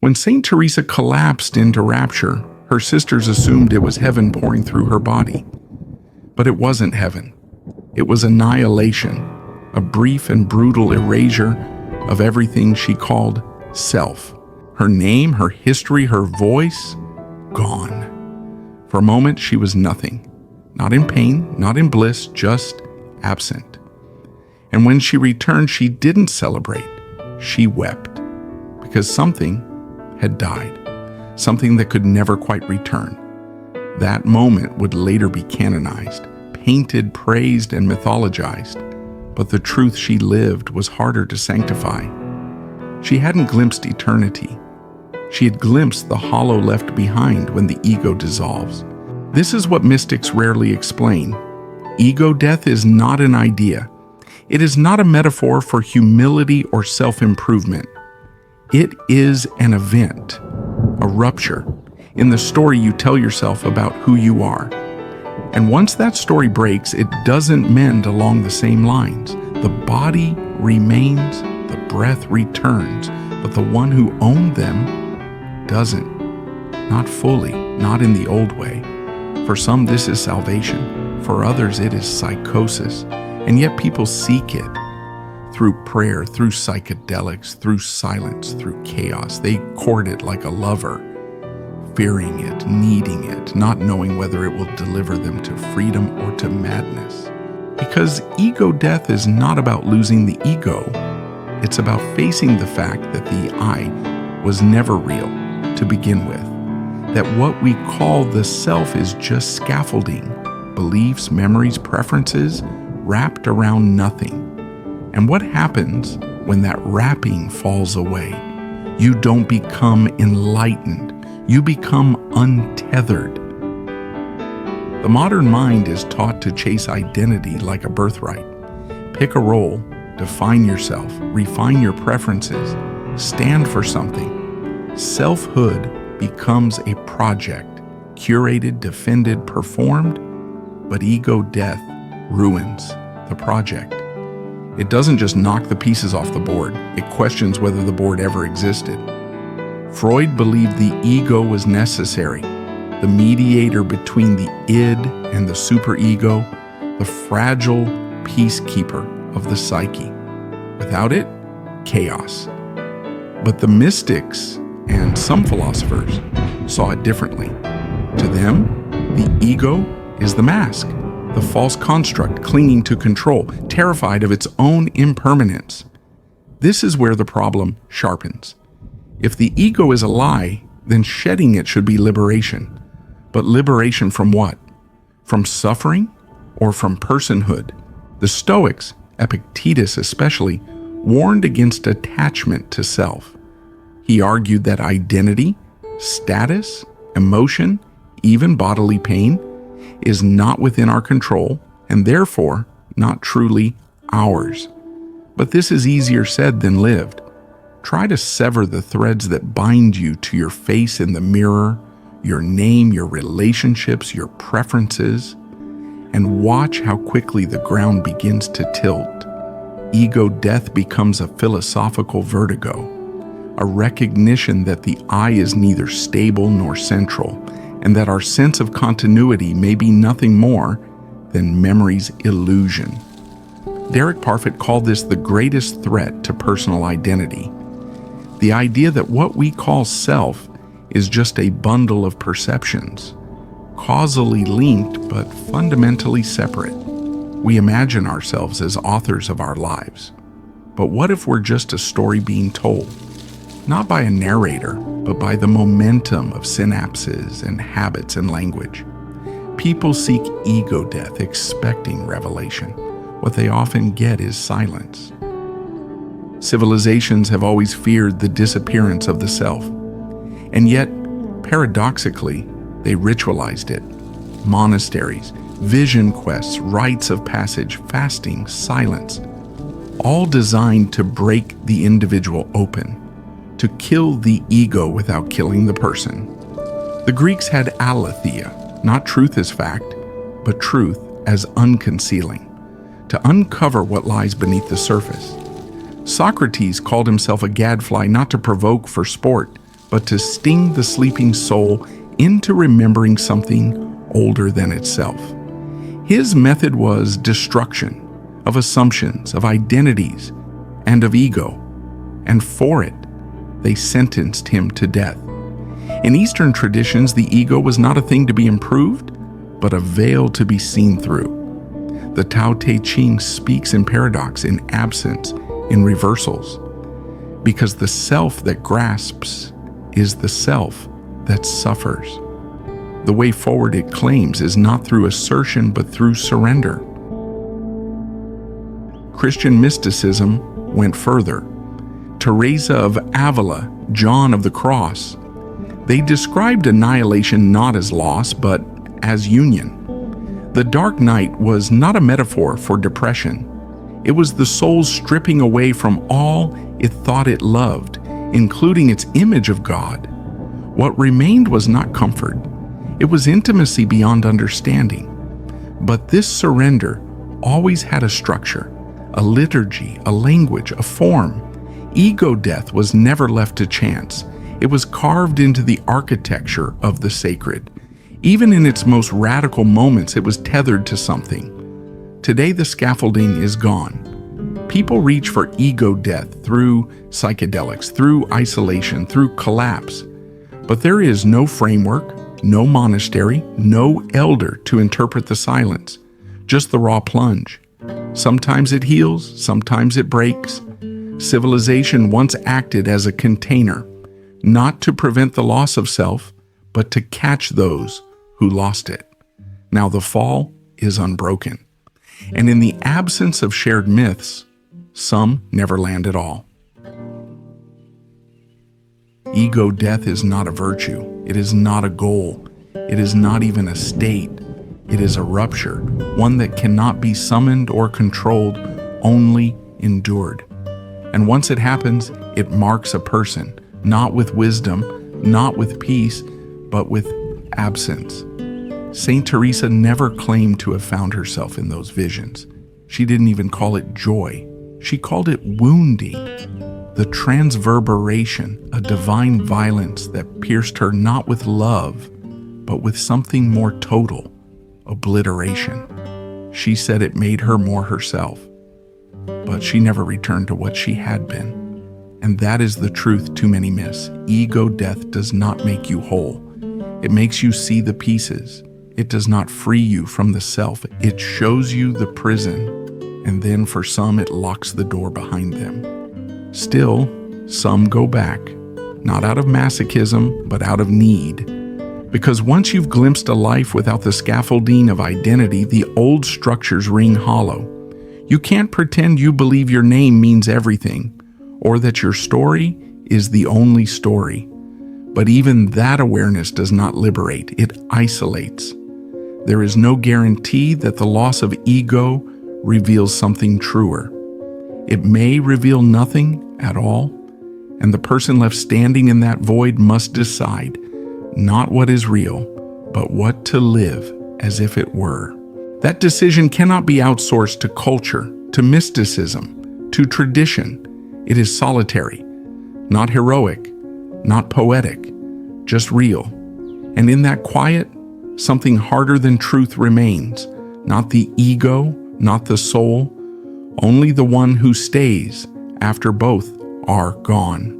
When Saint Teresa collapsed into rapture, her sisters assumed it was heaven pouring through her body. But it wasn't heaven. It was annihilation, a brief and brutal erasure of everything she called self. Her name, her history, her voice, gone. For a moment, she was nothing. Not in pain, not in bliss, just absent. And when she returned, she didn't celebrate. She wept. Because something had died. Something that could never quite return. That moment would later be canonized, painted, praised, and mythologized. But the truth she lived was harder to sanctify. She hadn't glimpsed eternity. She had glimpsed the hollow left behind when the ego dissolves. This is what mystics rarely explain. Ego death is not an idea. It is not a metaphor for humility or self-improvement. It is an event, a rupture, in the story you tell yourself about who you are. And once that story breaks, it doesn't mend along the same lines. The body remains, the breath returns, but the one who owned them doesn't. Not fully, not in the old way. For some, this is salvation. For others, it is psychosis. And yet people seek it. Through prayer, through psychedelics, through silence, through chaos. They court it like a lover, fearing it, needing it, not knowing whether it will deliver them to freedom or to madness. Because ego death is not about losing the ego. It's about facing the fact that the I was never real to begin with. That what we call the self is just scaffolding, beliefs, memories, preferences, wrapped around nothing. And what happens when that wrapping falls away? You don't become enlightened. You become untethered. The modern mind is taught to chase identity like a birthright. Pick a role, define yourself, refine your preferences, stand for something. Selfhood becomes a project, curated, defended, performed, but ego death ruins the project. It doesn't just knock the pieces off the board, it questions whether the board ever existed. Freud believed the ego was necessary, the mediator between the id and the superego, the fragile peacekeeper of the psyche. Without it, chaos. But the mystics and some philosophers saw it differently. To them, the ego is the mask, the false construct clinging to control, terrified of its own impermanence. This is where the problem sharpens. If the ego is a lie, then shedding it should be liberation. But liberation from what? From suffering or from personhood? The Stoics, Epictetus especially, warned against attachment to self. He argued that identity, status, emotion, even bodily pain, is not within our control and therefore not truly ours. But this is easier said than lived. Try to sever the threads that bind you to your face in the mirror, your name, your relationships, your preferences, and watch how quickly the ground begins to tilt. Ego death becomes a philosophical vertigo, a recognition that the I is neither stable nor central, and that our sense of continuity may be nothing more than memory's illusion. Derek Parfit called this the greatest threat to personal identity. The idea that what we call self is just a bundle of perceptions, causally linked but fundamentally separate. We imagine ourselves as authors of our lives. But what if we're just a story being told? Not by a narrator, but by the momentum of synapses and habits and language. People seek ego death, expecting revelation. What they often get is silence. Civilizations have always feared the disappearance of the self. And yet, paradoxically, they ritualized it. Monasteries, vision quests, rites of passage, fasting, silence, all designed to break the individual open, to kill the ego without killing the person. The Greeks had aletheia, not truth as fact, but truth as unconcealing, to uncover what lies beneath the surface. Socrates called himself a gadfly not to provoke for sport, but to sting the sleeping soul into remembering something older than itself. His method was destruction of assumptions, of identities, and of ego, and for it, they sentenced him to death. In Eastern traditions, the ego was not a thing to be improved, but a veil to be seen through. The Tao Te Ching speaks in paradox, in absence, in reversals, because the self that grasps is the self that suffers. The way forward, it claims, is not through assertion, but through surrender. Christian mysticism went further. Teresa of Ávila, John of the Cross, they described annihilation not as loss, but as union. The dark night was not a metaphor for depression. It was the soul stripping away from all it thought it loved, including its image of God. What remained was not comfort. It was intimacy beyond understanding. But this surrender always had a structure, a liturgy, a language, a form. Ego death was never left to chance. It was carved into the architecture of the sacred. Even in its most radical moments, it was tethered to something. Today, the scaffolding is gone. People reach for ego death through psychedelics, through isolation, through collapse. But there is no framework, no monastery, no elder to interpret the silence, just the raw plunge. Sometimes it heals, sometimes it breaks. Civilization once acted as a container, not to prevent the loss of self, but to catch those who lost it. Now the fall is unbroken. And in the absence of shared myths, some never land at all. Ego death is not a virtue. It is not a goal. It is not even a state. It is a rupture, one that cannot be summoned or controlled, only endured. And once it happens, it marks a person, not with wisdom, not with peace, but with absence. Saint Teresa never claimed to have found herself in those visions. She didn't even call it joy. She called it wounding, the transverberation, a divine violence that pierced her not with love, but with something more total, obliteration. She said it made her more herself, but she never returned to what she had been. And that is the truth too many miss. Ego death does not make you whole. It makes you see the pieces. It does not free you from the self. It shows you the prison, and then for some it locks the door behind them. Still, some go back, not out of masochism, but out of need. Because once you've glimpsed a life without the scaffolding of identity, the old structures ring hollow. You can't pretend you believe your name means everything, or that your story is the only story. But even that awareness does not liberate, it isolates. There is no guarantee that the loss of ego reveals something truer. It may reveal nothing at all, and the person left standing in that void must decide not what is real, but what to live as if it were. That decision cannot be outsourced to culture, to mysticism, to tradition. It is solitary, not heroic, not poetic, just real. And in that quiet, something harder than truth remains, not the ego, not the soul, only the one who stays after both are gone.